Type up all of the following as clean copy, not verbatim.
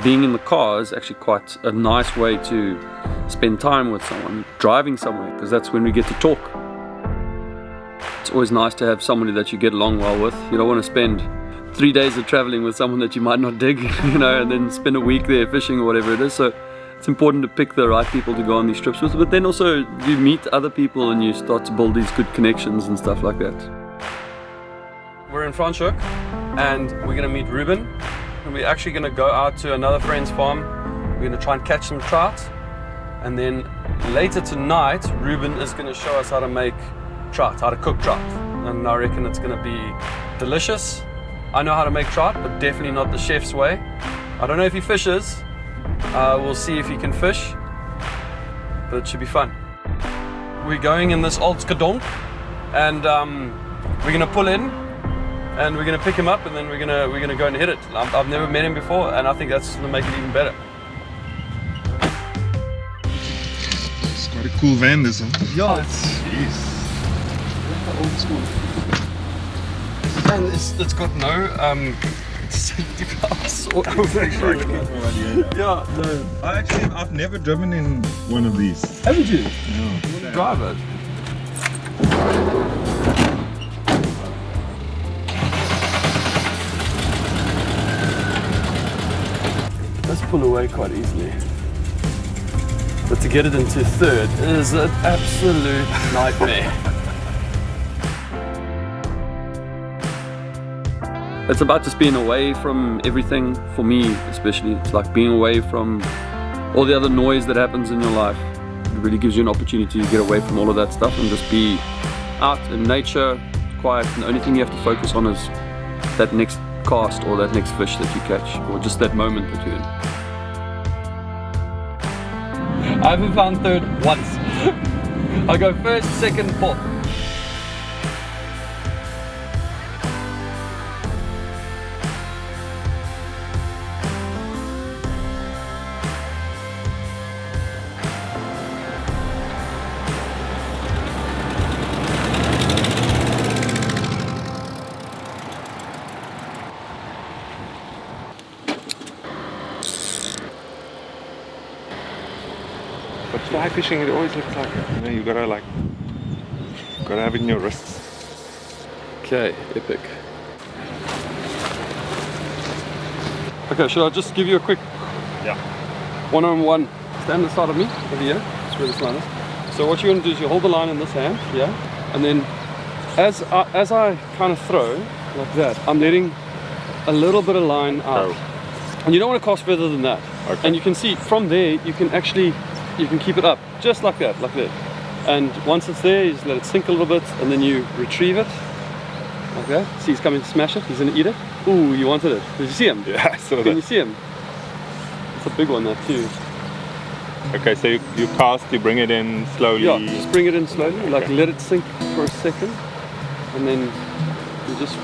being in the car is actually quite a nice way to spend time with someone, driving somewhere, because that's when we get to talk. It's always nice to have somebody that you get along well with. You don't want to spend 3 days of traveling with someone that you might not dig, and then spend a week there fishing or whatever it is. So it's important to pick the right people to go on these trips with, but then also you meet other people and you start to build these good connections and stuff like that. We're in Franschhoek and we're going to meet Reuben, and we're actually going to go out to another friend's farm. We're going to try and catch some trout, and then later tonight Reuben is going to show us how to make trout, how to cook trout, and I reckon it's going to be delicious. I know how to make trout, but definitely not the chef's way. I don't know if he fishes. We'll see if he can fish, but it should be fun. We're going in this old skadonk, and we're gonna pull in, and we're gonna pick him up, and then we're gonna go and hit it. I've never met him before, and I think that's gonna make it even better. It's quite a cool van, this one. Yeah, it's old school, and it's got no safety belts or anything. Yeah, no. I've never driven in one of these. Haven't you? No. You want to drive it? Let's pull away quite easily. But to get it into third is an absolute nightmare. It's about just being away from everything, for me especially. It's like being away from all the other noise that happens in your life. It really gives you an opportunity to get away from all of that stuff and just be out in nature, quiet, and the only thing you have to focus on is that next cast or that next fish that you catch, or just that moment that you're in. I haven't found third once. I go first, second, fourth. But fly fishing, it always looks like, you gotta have it in your wrists. Okay, epic. Okay, should I just give you a quick one-on-one? Stand on the side of me, over here, that's where this line is. So what you're going to do is you hold the line in this hand, and then as I kind of throw, like that, I'm letting a little bit of line out. Oh. And you don't want to cast further than that. Okay. And you can see, from there, you can keep it up, just like that, And once it's there, you just let it sink a little bit, and then you retrieve it, like that. See, he's coming to smash it, he's going to eat it. Ooh, you wanted it. Did you see him? Yeah, I saw that. Can you see him? It's a big one, that too. Okay, so you cast, you bring it in slowly. Yeah, just bring it in slowly, like Okay. let it sink for a second, and then you're just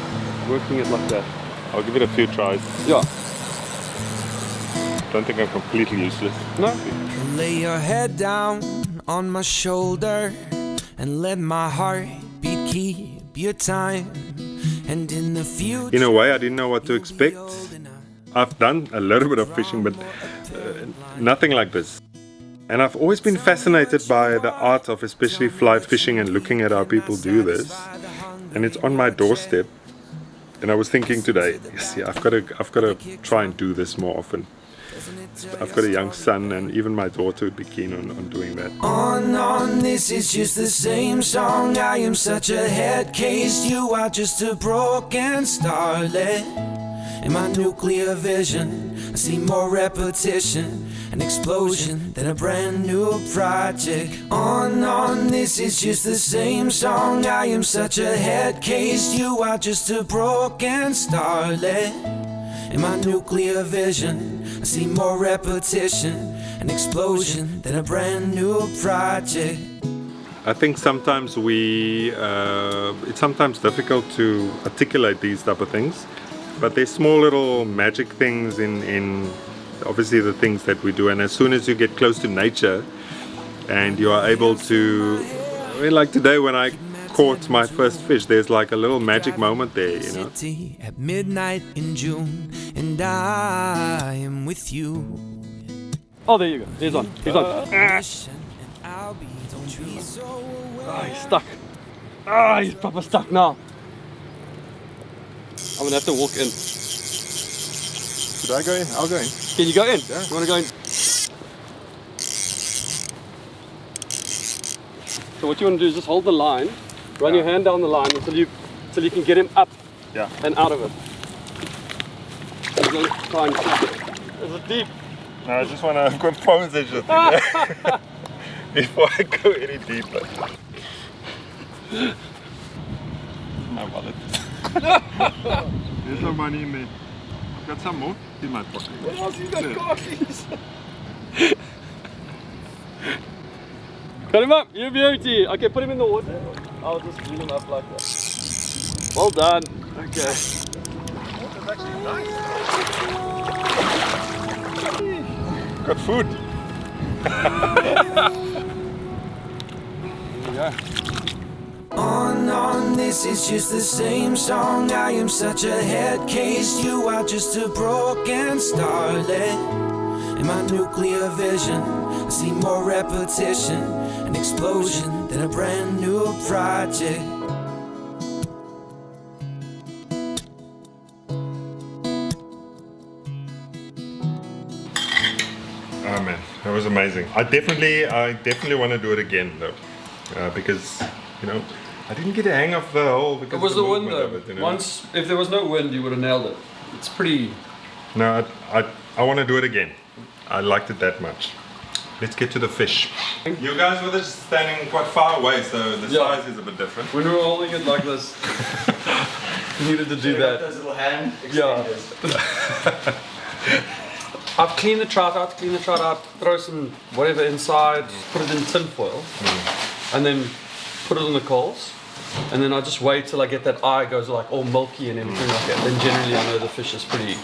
working it like that. I'll give it a few tries. Yeah. Don't think I'm completely useless. No? Lay your head down on my shoulder and let my heartbeat keep your time. And in the future, In a way, I didn't know what to expect. I've done a little bit of fishing, but nothing like this. And I've always been fascinated by the art of especially fly fishing and looking at how people do this. And it's on my doorstep. And I was thinking today, I've got to try and do this more often. I've got a young son, and even my daughter would be keen on doing that. on, this is just the same song. I am such a head case. You are just a broken starlet. In my nuclear vision, I see more repetition, an explosion than a brand new project. On, this is just the same song. I am such a head case. You are just a broken starlet. In my nuclear vision, I see more repetition, an explosion than a brand new project. I think sometimes it's sometimes difficult to articulate these type of things, but there's small little magic things in obviously the things that we do. And as soon as you get close to nature and you are able to, like today when I caught my first fish, there's like a little magic moment there, you know. At midnight in June, and I am with you. Oh, there you go. He's on. He's on. He's stuck. He's proper stuck now. I'm gonna have to walk in. Should I go in? I'll go in. Can you go in? Yeah. You wanna go in? So what you want to do is just hold the line, run your hand down the line until you can get him up and out of it. And then try and keep it. Is it deep? No, I just want to compose it before I go any deeper. My wallet. There's no money in there. I've got some more in my pocket. What else you got? Coffees. Put him up, you beauty. Okay, put him in the water. I'll just reel him up like that. Well done. Okay. Water's actually nice. Got food. Yeah. On, this is just the same song. I am such a head case. You are just a broken starlet. In my nuclear vision, I see more repetition, an explosion than a brand new project. Oh man, that was amazing. I definitely want to do it again though, because you know I didn't get a hang of the whole. It was the wind though. It, you know? Once, if there was no wind, you would have nailed it. It's pretty. No, I want to do it again. I liked it that much. Let's get to the fish. You guys were just standing quite far away, so the size is a bit different. When we were holding it like this, you needed to do that. Those little hand extenders. Yeah. I've cleaned the trout out, throw some whatever inside, put it in tin foil, and then put it on the coals. And then I just wait till I get that eye goes like all milky and everything like that. Then generally I know the fish is pretty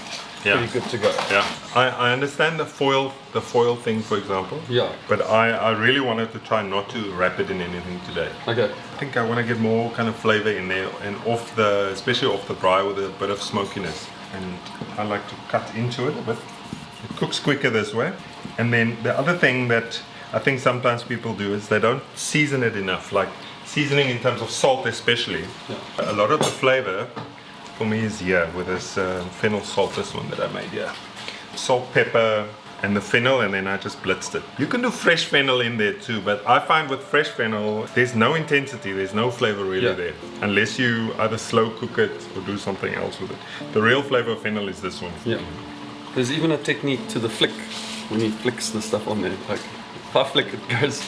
good to go. Yeah, I understand the foil thing, for example. Yeah. But I really wanted to try not to wrap it in anything today. Okay. I think I want to get more kind of flavor in there, and especially off the braai with a bit of smokiness. And I like to cut into it a bit. It cooks quicker this way. And then the other thing that I think sometimes people do is they don't season it enough, like seasoning in terms of salt especially. Yeah. A lot of the flavor for me is here with this fennel salt, this one that I made here. Salt, pepper, and the fennel, and then I just blitzed it. You can do fresh fennel in there too, but I find with fresh fennel, there's no intensity, there's no flavor really there, unless you either slow cook it or do something else with it. The real flavor of fennel is this one. Yeah. There's even a technique to the flick, when he flicks the stuff on there. Like, if I flick, it goes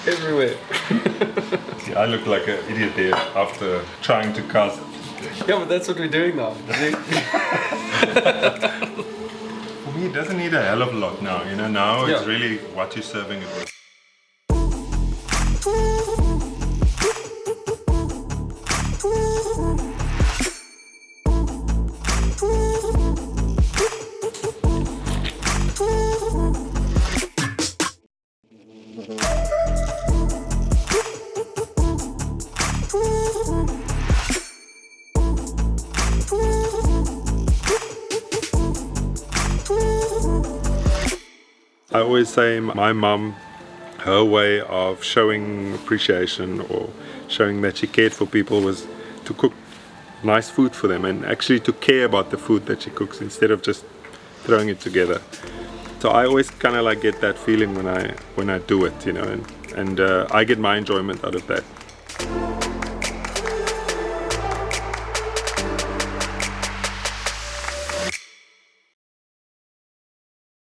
everywhere. See, I look like an idiot there after trying to cast it. Yeah, but that's what we're doing now. For me, it doesn't need a hell of a lot now. You know, now it's really what you're serving it with. I always say my mum, her way of showing appreciation or showing that she cared for people was to cook nice food for them and actually to care about the food that she cooks instead of just throwing it together. So I always kind of like get that feeling when I do it, you know, and I get my enjoyment out of that.